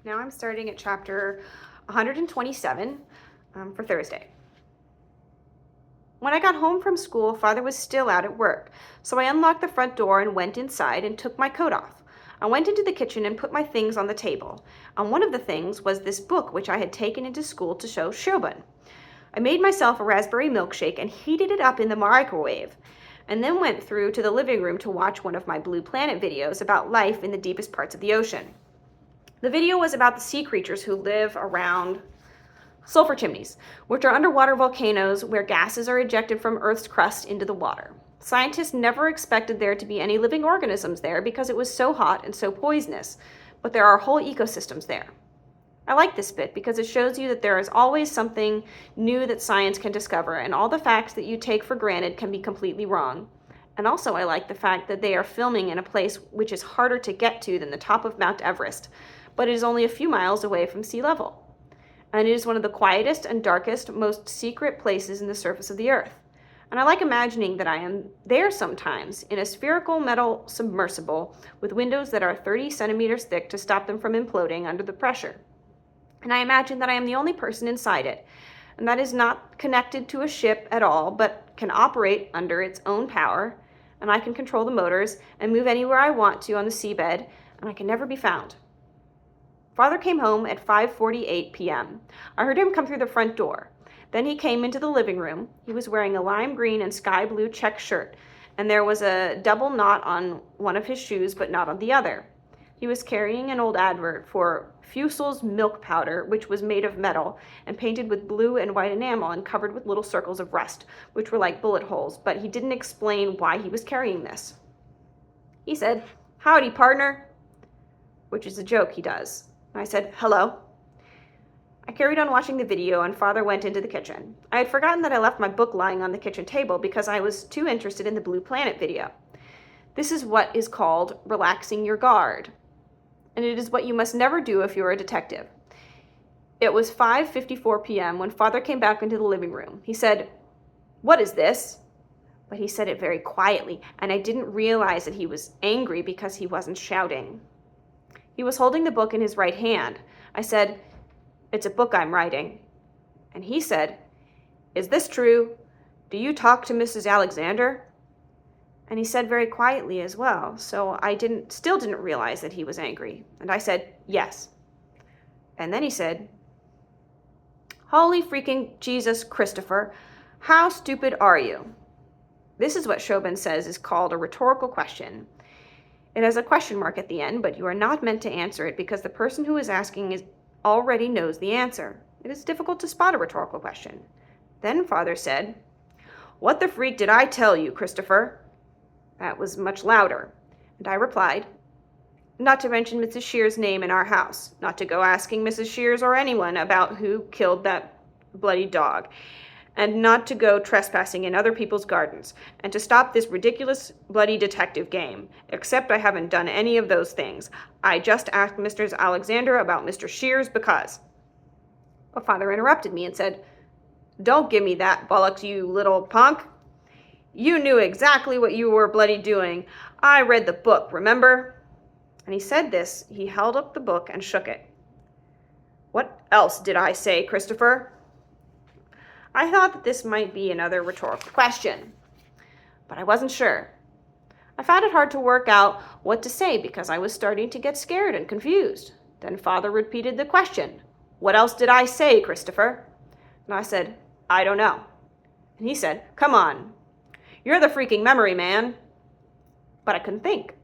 Now I'm starting at chapter 127 for Thursday. When I got home from school, Father was still out at work, so I unlocked the front door and went inside and took my coat off. I went into the kitchen and put my things on the table. And one of the things was this book which I had taken into school to show Shoban. I made myself a raspberry milkshake and heated it up in the microwave, and then went through to the living room to watch one of my Blue Planet videos about life in the deepest parts of the ocean. The video was about the sea creatures who live around sulfur chimneys, which are underwater volcanoes where gases are ejected from Earth's crust into the water. Scientists never expected there to be any living organisms there because it was so hot and so poisonous, but there are whole ecosystems there. I like this bit because it shows you that there is always something new that science can discover, and all the facts that you take for granted can be completely wrong. And also I like the fact that they are filming in a place which is harder to get to than the top of Mount Everest, but it is only a few miles away from sea level. And it is one of the quietest and darkest, most secret places in the surface of the earth. And I like imagining that I am there sometimes in a spherical metal submersible with windows that are 30 centimeters thick to stop them from imploding under the pressure. And I imagine that I am the only person inside it, and that is not connected to a ship at all, but can operate under its own power, and I can control the motors and move anywhere I want to on the seabed, and I can never be found. Father came home at 5:48 p.m. I heard him come through the front door. Then he came into the living room. He was wearing a lime green and sky blue check shirt, and there was a double knot on one of his shoes, but not on the other. He was carrying an old advert for Fusel's milk powder, which was made of metal and painted with blue and white enamel and covered with little circles of rust, which were like bullet holes, but he didn't explain why he was carrying this. He said, "Howdy, partner," which is a joke he does. I said, "Hello." I carried on watching the video and Father went into the kitchen. I had forgotten that I left my book lying on the kitchen table because I was too interested in the Blue Planet video. This is what is called relaxing your guard, and it is what you must never do if you're a detective. It was 5:54 p.m. when Father came back into the living room. He said, "What is this?" But he said it very quietly, and I didn't realize that he was angry because he wasn't shouting. He was holding the book in his right hand. I said, "It's a book I'm writing." And he said, "Is this true? Do you talk to Mrs. Alexander?" And he said very quietly as well, so I still didn't realize that he was angry. And I said, "Yes." And then he said, "Holy freaking Jesus, Christopher, how stupid are you?" This is what Shoban says is called a rhetorical question. It has a question mark at the end, but you are not meant to answer it because the person who is asking already knows the answer. It is difficult to spot a rhetorical question. Then Father said, "What the freak did I tell you, Christopher?" That was much louder. And I replied, "Not to mention Mrs. Shear's name in our house, not to go asking Mrs. Shears or anyone about who killed that bloody dog, and not to go trespassing in other people's gardens, and to stop this ridiculous bloody detective game, except I haven't done any of those things. I just asked Mr. Alexander about Mr. Shears because..." But Father interrupted me and said, "Don't give me that bollocks, you little punk. You knew exactly what you were bloody doing. I read the book, remember?" And he said this, he held up the book and shook it. "What else did I say, Christopher?" I thought that this might be another rhetorical question, but I wasn't sure. I found it hard to work out what to say because I was starting to get scared and confused. Then Father repeated the question, "What else did I say, Christopher?" And I said, "I don't know." And he said, "Come on. You're the freaking memory man." But I couldn't think.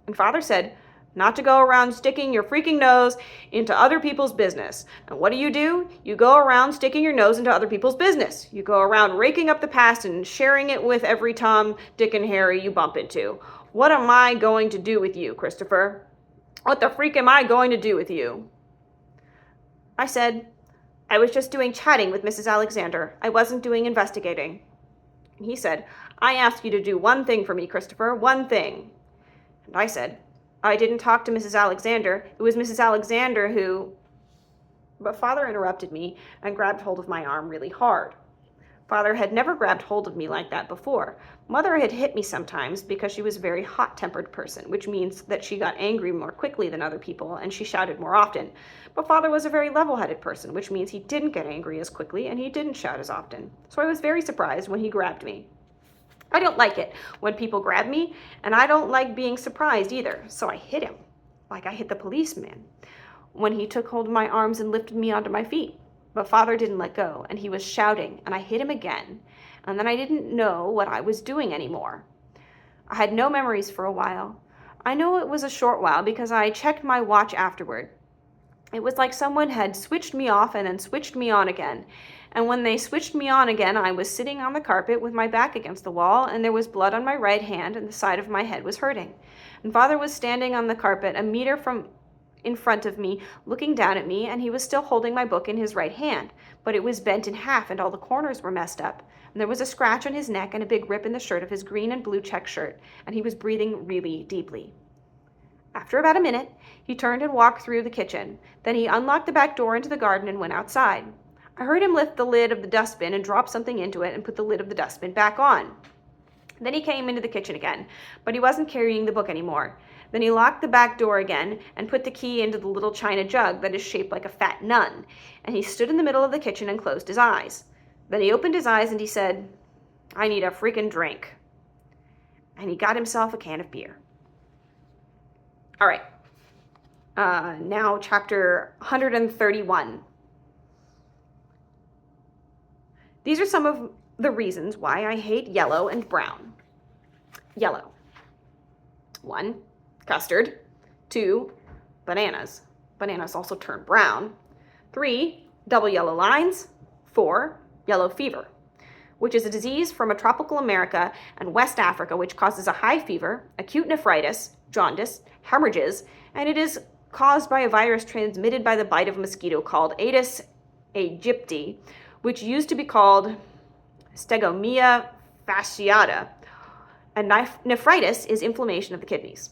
And Father said, "Not to go around sticking your freaking nose into other people's business." And what do? You go around sticking your nose into other people's business. You go around raking up the past and sharing it with every Tom, Dick, and Harry you bump into. What am I going to do with you, Christopher? What the freak am I going to do with you? I said, "I was just doing chatting with Mrs. Alexander. I wasn't doing investigating." And he said, "I asked you to do one thing for me, Christopher, one thing." And I said, "I didn't talk to Mrs. Alexander. It was Mrs. Alexander who..." But Father interrupted me and grabbed hold of my arm really hard. Father had never grabbed hold of me like that before. Mother had hit me sometimes because she was a very hot-tempered person, which means that she got angry more quickly than other people and she shouted more often. But Father was a very level-headed person, which means he didn't get angry as quickly and he didn't shout as often. So I was very surprised when he grabbed me. I don't like it when people grab me, and I don't like being surprised either, so I hit him, like I hit the policeman, when he took hold of my arms and lifted me onto my feet. But Father didn't let go, and he was shouting, and I hit him again, and then I didn't know what I was doing anymore. I had no memories for a while. I know it was a short while because I checked my watch afterward. It was like someone had switched me off and then switched me on again. And when they switched me on again, I was sitting on the carpet with my back against the wall, and there was blood on my right hand, and the side of my head was hurting. And Father was standing on the carpet a meter from in front of me, looking down at me, and he was still holding my book in his right hand, but it was bent in half and all the corners were messed up. And there was a scratch on his neck and a big rip in the shirt of his green and blue check shirt, and he was breathing really deeply. After about a minute, he turned and walked through the kitchen. Then he unlocked the back door into the garden and went outside. I heard him lift the lid of the dustbin and drop something into it and put the lid of the dustbin back on. Then he came into the kitchen again, but he wasn't carrying the book anymore. Then he locked the back door again and put the key into the little china jug that is shaped like a fat nun, and he stood in the middle of the kitchen and closed his eyes. Then he opened his eyes and he said, "I need a freaking drink." And he got himself a can of beer. All right, now chapter 131. These are some of the reasons why I hate yellow and brown. Yellow. 1, custard. 2, bananas. Bananas also turn brown. 3, double yellow lines. 4, yellow fever, which is a disease from a tropical America and West Africa which causes a high fever, acute nephritis, jaundice, hemorrhages, and it is caused by a virus transmitted by the bite of a mosquito called Aedes aegypti, which used to be called Stegomyia fasciata. And nephritis is inflammation of the kidneys.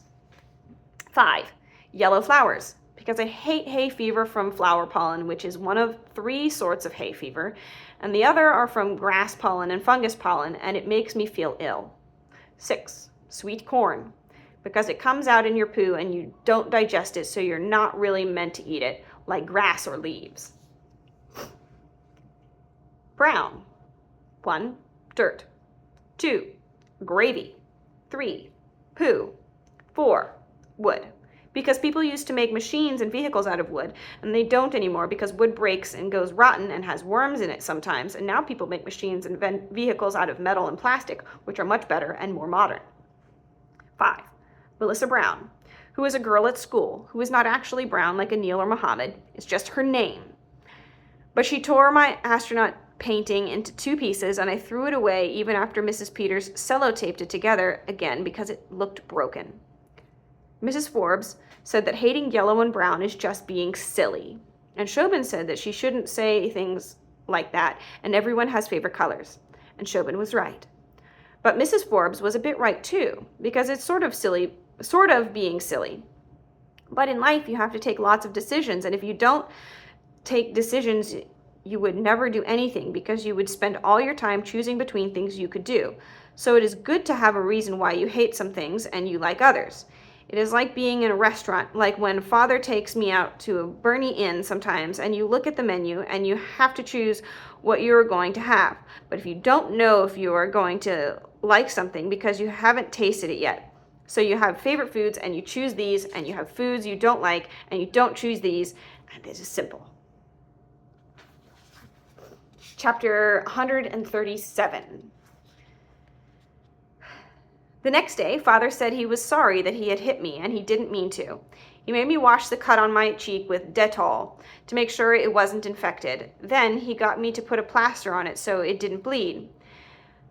5, yellow flowers, because I hate hay fever from flower pollen, which is one of 3 sorts of hay fever, and the other are from grass pollen and fungus pollen, and it makes me feel ill. 6, sweet corn, because it comes out in your poo and you don't digest it, so you're not really meant to eat it, like grass or leaves. Brown. 1, dirt. 2, gravy. 3, poo. 4, wood. Because people used to make machines and vehicles out of wood, and they don't anymore because wood breaks and goes rotten and has worms in it sometimes, and now people make machines and vehicles out of metal and plastic, which are much better and more modern. 5, Melissa Brown, who is a girl at school, who is not actually brown like Anil or Muhammad, it's just her name. But she tore my astronaut painting into 2 pieces, and I threw it away even after Mrs. Peters sellotaped it together again because it looked broken. Mrs. Forbes said that hating yellow and brown is just being silly. And Shobin said that she shouldn't say things like that, and everyone has favorite colors. And Shobin was right. But Mrs. Forbes was a bit right too, because it's sort of being silly. But in life, you have to take lots of decisions, and if you don't take decisions, you would never do anything because you would spend all your time choosing between things you could do. So it is good to have a reason why you hate some things and you like others. It is like being in a restaurant, like when Father takes me out to a Bernie Inn sometimes, and you look at the menu and you have to choose what you're going to have. But if you don't know if you are going to like something because you haven't tasted it yet. So you have favorite foods and you choose these, and you have foods you don't like and you don't choose these, and it is simple. Chapter 137. The next day, Father said he was sorry that he had hit me, and he didn't mean to. He made me wash the cut on my cheek with Dettol to make sure it wasn't infected. Then he got me to put a plaster on it so it didn't bleed.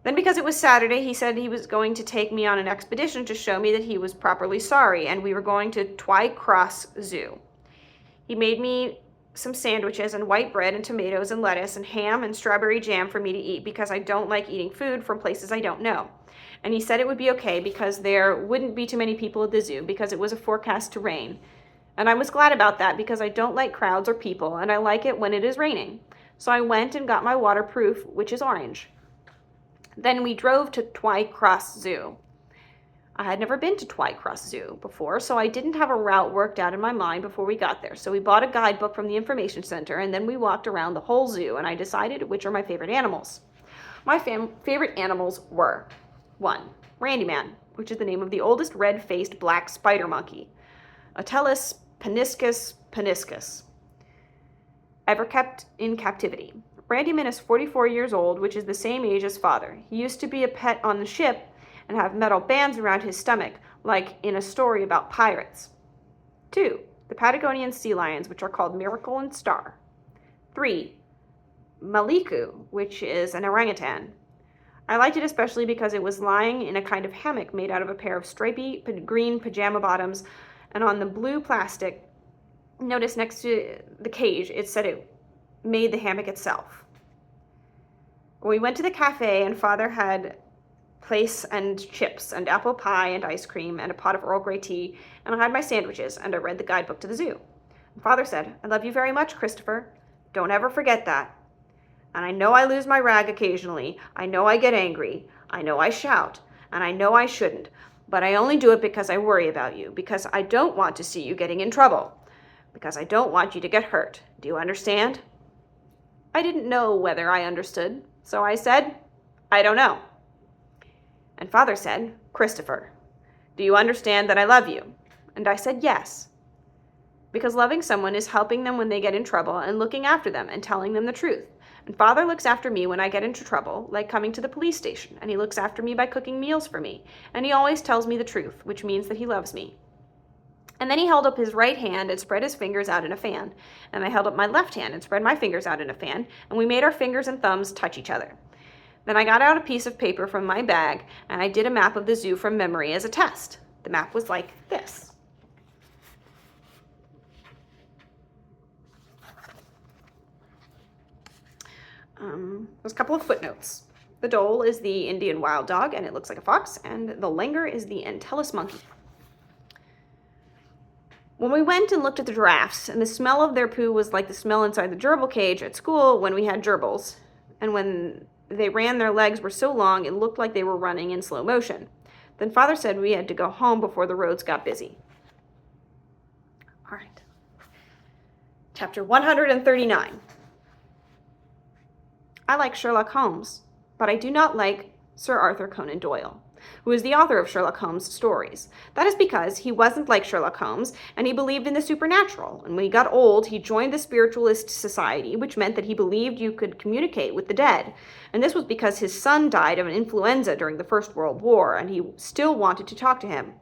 Then, because it was Saturday, he said he was going to take me on an expedition to show me that he was properly sorry, and we were going to Twycross Zoo. He made me some sandwiches and white bread and tomatoes and lettuce and ham and strawberry jam for me to eat because I don't like eating food from places I don't know. And he said it would be okay because there wouldn't be too many people at the zoo because it was a forecast to rain. And I was glad about that because I don't like crowds or people, and I like it when it is raining. So I went and got my waterproof, which is orange. Then we drove to Twycross Zoo. I had never been to Twycross Zoo before, so I didn't have a route worked out in my mind before we got there. So we bought a guidebook from the information center, and then we walked around the whole zoo, and I decided which are my favorite animals. My favorite animals were 1. Randyman, which is the name of the oldest red-faced black spider monkey. Atellus paniscus paniscus, ever kept in captivity. Randyman is 44 years old, which is the same age as father. He used to be a pet on the ship and have metal bands around his stomach, like in a story about pirates. 2. The Patagonian sea lions, which are called Miracle and Star. 3. Maliku, which is an orangutan. I liked it especially because it was lying in a kind of hammock made out of a pair of stripy green pajama bottoms, and on the blue plastic, notice next to the cage, it said it made the hammock itself. We went to the cafe, and father had plaice and chips and apple pie and ice cream and a pot of Earl Grey tea, and I had my sandwiches, and I read the guidebook to the zoo. And father said, "I love you very much, Christopher. Don't ever forget that. And I know I lose my rag occasionally. I know I get angry. I know I shout. And I know I shouldn't. But I only do it because I worry about you, because I don't want to see you getting in trouble, because I don't want you to get hurt. Do you understand?" I didn't know whether I understood, so I said, "I don't know." And father said, "Christopher, do you understand that I love you?" And I said, "Yes." Because loving someone is helping them when they get in trouble and looking after them and telling them the truth. And father looks after me when I get into trouble, like coming to the police station, and he looks after me by cooking meals for me, and he always tells me the truth, which means that he loves me. And then he held up his right hand and spread his fingers out in a fan, and I held up my left hand and spread my fingers out in a fan, and we made our fingers and thumbs touch each other. Then I got out a piece of paper from my bag, and I did a map of the zoo from memory as a test. The map was like this. There's a couple of footnotes. The dhole is the Indian wild dog, and it looks like a fox, and the langur is the Entellus monkey. When we went and looked at the giraffes, and the smell of their poo was like the smell inside the gerbil cage at school when we had gerbils, and when they ran, their legs were so long it looked like they were running in slow motion. Then father said we had to go home before the roads got busy. All right. Chapter 139. I like Sherlock Holmes, but I do not like Sir Arthur Conan Doyle, who is the author of Sherlock Holmes' stories. That is because he wasn't like Sherlock Holmes, and he believed in the supernatural. And when he got old, he joined the Spiritualist Society, which meant that he believed you could communicate with the dead. And this was because his son died of an influenza during the First World War, and he still wanted to talk to him.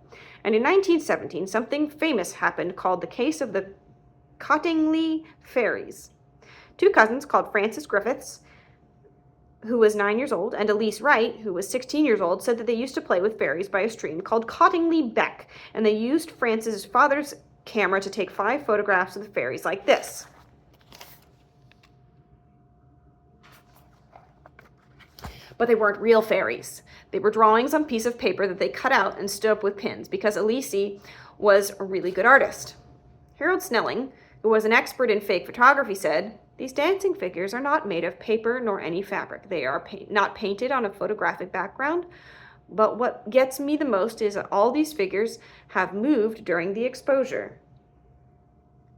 And in 1917, something famous happened called the case of the Cottingley Fairies. 2 cousins called Francis Griffiths, who was 9 years old, and Elise Wright, who was 16 years old, said that they used to play with fairies by a stream called Cottingley Beck, and they used Francis's father's camera to take 5 photographs of the fairies like this. But they weren't real fairies. They were drawings on a piece of paper that they cut out and stood up with pins, because Elise was a really good artist. Harold Snelling, who was an expert in fake photography, said, "These dancing figures are not made of paper nor any fabric. They are not painted on a photographic background. But what gets me the most is that all these figures have moved during the exposure."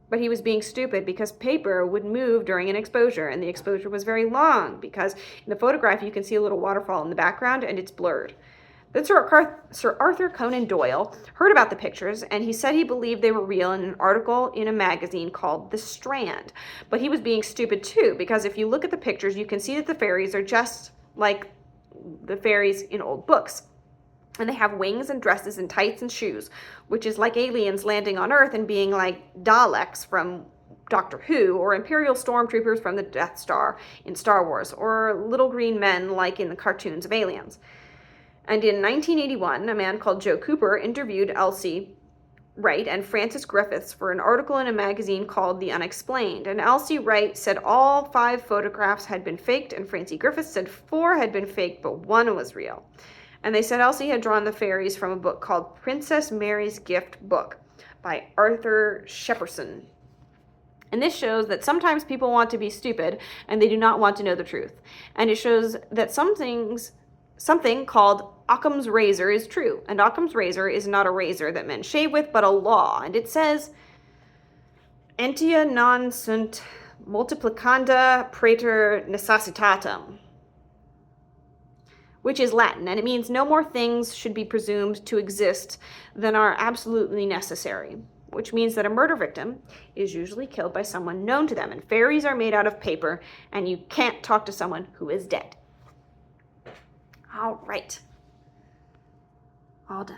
But he was being stupid, because paper would move during an exposure, and the exposure was very long, because in the photograph you can see a little waterfall in the background and it's blurred. Then Sir Arthur Conan Doyle heard about the pictures, and he said he believed they were real in an article in a magazine called The Strand. But he was being stupid too, because if you look at the pictures, you can see that the fairies are just like the fairies in old books. And they have wings and dresses and tights and shoes, which is like aliens landing on Earth and being like Daleks from Doctor Who, or Imperial stormtroopers from the Death Star in Star Wars, or little green men like in the cartoons of Aliens. And in 1981, a man called Joe Cooper interviewed Elsie Wright and Francis Griffiths for an article in a magazine called The Unexplained. And Elsie Wright said all 5 photographs had been faked, and Francie Griffiths said 4 had been faked, but 1 was real. And they said Elsie had drawn the fairies from a book called Princess Mary's Gift Book by Arthur Shepperson. And this shows that sometimes people want to be stupid and they do not want to know the truth. And it shows that some things something called Occam's razor is true. And Occam's razor is not a razor that men shave with, but a law. And it says, entia non sunt multiplicanda praeter necessitatem, which is Latin, and it means no more things should be presumed to exist than are absolutely necessary, which means that a murder victim is usually killed by someone known to them, and fairies are made out of paper, and you can't talk to someone who is dead. All right. All done.